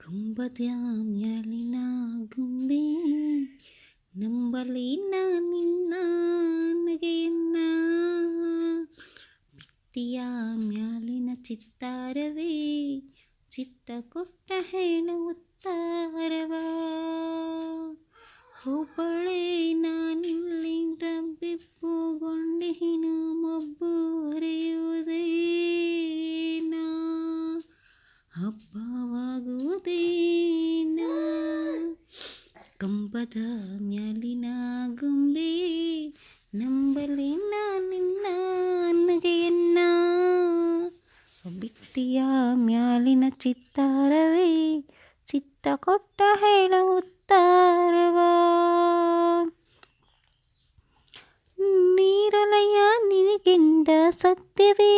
ಕಂಬದ ಮ್ಯಾಲಿನ ಗುಂಬೆ ನಂಬಲಿ ನಿನ್ನ ನಗೆಯನ್ನ, ಭಿತ್ತಿಯ ಮ್ಯಾಲಿನ ಚಿತ್ತಾರವೇ ಚಿತ್ತ ಕೊಟ್ಟ ಹೇಳು ಉತ್ತಾರವ. ಹುಬ್ಬಳ್ಳಿ ನಾನಿಲ್ಲಿ ತಬ್ಬಿಪ್ಪುಗೊಂಡೆನು ಮಬ್ಬು ಹರಿಯುವುದೇನಾ, ಹಬ್ಬವಾಗುವುದೇನ. ಕಂಬದ ಮ್ಯಾಲಿನ ಗೊಂಬೆ ನಂಬಲಿ ನಿನ್ನ ನಗೆಯನ್ನ, ಭಿತ್ತಿಯ ಮ್ಯಾಲಿನ ಚಿತ್ತಾರವೇ ಚಿತ್ತ ಕೊಟ್ಟ ಹೇಳ ಉತ್ತಾರವ. ನೀರಲಯ ನಿನಗೆಂದ ಸತ್ಯವೇ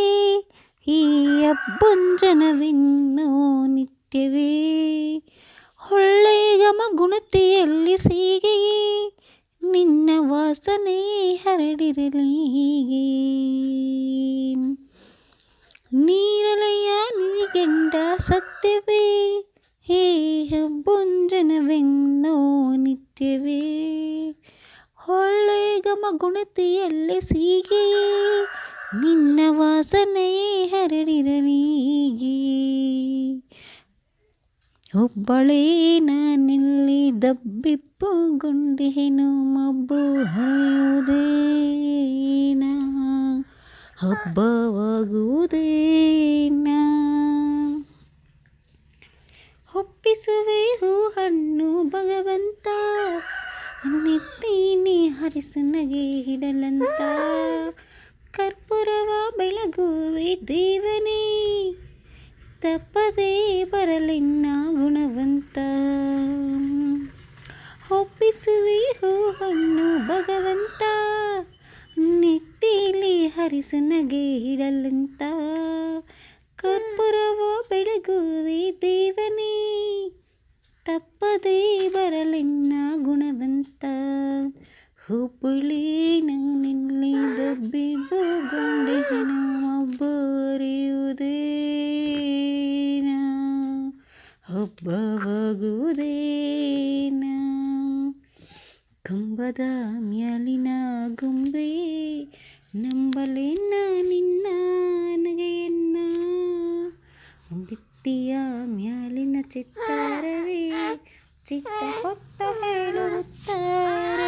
ಈ ಅಬ್ಬಂಜನವಿನ್ನೋ ನಿತ್ಯವೇ, ಹೊಳ್ಳೆ ಘಮ ಗುಣತೆಯಲ್ಲಿ ಸೀಗೆಯೇ ನಿನ್ನ ವಾಸನೆ ಹರಡಿರಲಿ ಹೀಗೆ. ನೀರಲಯ ನಿನಗೆಂಡ ಸತ್ಯವೇ ಹೇ ಅಬ್ಬಂಜನವೆನ್ನೋ ನಿತ್ಯವೇ, ಹೊಳ್ಳೆ ಘಮ ಗುಣತೆಯಲ್ಲಿ ಸೀಗೆಯೇ ನಿನ್ನ ವಾಸನೆ ಹರಡಿರಲಿ ಹೀಗೆ. ಹುಬ್ಬಳ್ಳಿ ನಾನಿಲ್ಲಿ ದಬ್ಬಿಪ್ಪುಗೊಂಡೆನು ಮಬ್ಬು ಹರಿಯುವುದೇನ, ಹಬ್ಬವಾಗುವುದೇನ. ಒಪ್ಪಿಸುವೆ ಹೂ ಹಣ್ಣು ಭಗವಂತ, ನೆಟ್ಟೀನಿ ಹರಿಸು ನಗೆ ಹಿಡಲಂತ, ಕರ್ಪೂರವ ಬೆಳಗುವೆ ದೇವನೇ ತಪ್ಪದೇ ಬರಲಿನ್ನ ಗುಣವಂತ. ಒಪ್ಪಿಸುವೆ ಹೂ ಹಣ್ಣು ಭಗವಂತ, ನೆಟ್ಟೀಲಿ ಹರಿಸು ನಗೆ ಹಿಡಲಂತ, ಕರ್ಪೂರವ ಬೆಳಗುವೆ ದೇವನೇ ತಪ್ಪದೇ ಬರಲಿನ್ನ ಗುಣವಂತ. ಹುಬ್ಬಳ್ಳಿ ನಾನಿಲ್ಲಿ ದಬ್ಬಿಪ್ಪುಗೊಂಡೆನು ಮಬ್ಬು ಹರಿಯುವುದೇನ, ಹಬ್ಬವಾಗುವುದೇನ. ಕಂಬದ ಮ್ಯಾಲಿನ ಗೊಂಬೆ ನಂಬಲಿ ನಿನ್ನ ನಗೆಯನ್ನ, ಭಿತ್ತಿಯ ಮ್ಯಾಲಿನ ಚಿತ್ತಾರವೇ ಚಿತ್ತ ಕೊಟ್ಟ ಹೇಳು ಉತ್ತಾರ.